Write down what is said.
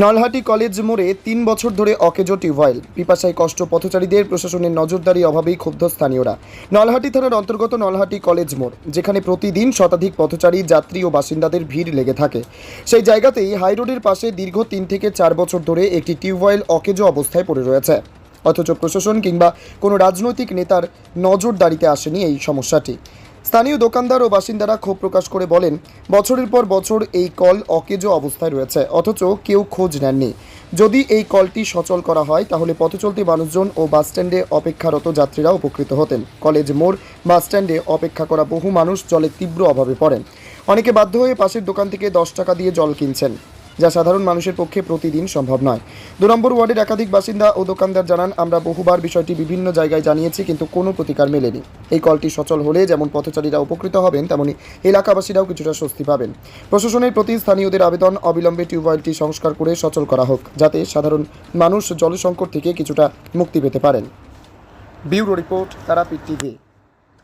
Nalhati college মোড়ে ৩ বছর ধরে অকেজো টিউবওয়েল, পিপাসায় কষ্ট পথচারীদের, প্রশাসনের নজরদারি অভাবেই ক্ষুব্ধ স্থানীয়রা। নলহাটি থানার অন্তর্গত নলহাটি কলেজ মোড়, যেখানে প্রতিদিন শতাধিক পথচারী, যাত্রী ও বাসিন্দাদের ভিড় লেগে থাকে, সেই জায়গাতেই হাইরোডের পাশে দীর্ঘ ৩ থেকে ৪ বছর ধরে একটি টিউবওয়েল অকেজো অবস্থায় পড়ে রয়েছে। অথচ প্রশাসন কিংবা কোনো রাজনৈতিক নেতার নজরদারিতে আসেনি এই সমস্যাটি। স্থানীয় দোকানদার ও বাসিন্দারা ক্ষোভ প্রকাশ করে বলেন, বছরের পর বছর এই কল অকেজো অবস্থায় রয়েছে, অথচ কেউ খোঁজ নেননি। যদি এই কলটি সচল করা হয় তাহলে পথচলতি মানুষজন ও বাসস্ট্যান্ডে অপেক্ষারত যাত্রীরা উপকৃত হতেন। কলেজ মোড় বাসস্ট্যান্ডে অপেক্ষা করা বহু মানুষ জলের তীব্র অভাবে পড়েন। অনেকে বাধ্য হয়ে পাশের দোকান থেকে 10 টাকা দিয়ে জল কিনছেন, যা সাধারণ মানুষের পক্ষে প্রতিদিন সম্ভব নয়। 2 নম্বর ওয়ার্ডের একাধিক বাসিন্দা ও দোকানদার জানান, আমরা বহুবার বিষয়টি বিভিন্ন জায়গায় জানিয়েছি, কিন্তু কোনো প্রতিকার মেলেনি। এই কলটি সচল হলে যেমন পথচারীরা উপকৃত হবেন, তেমনি এলাকাবাসীরাও কিছুটা স্বস্তি পাবেন। প্রশাসনের প্রতি স্থানীয়দের আবেদন, অবিলম্বে টিউবওয়েলটি সংস্কার করে সচল করা হোক, যাতে সাধারণ মানুষ জলসংকট থেকে কিছুটা মুক্তি পেতে পারেন। Bureau report, Tarapith TV.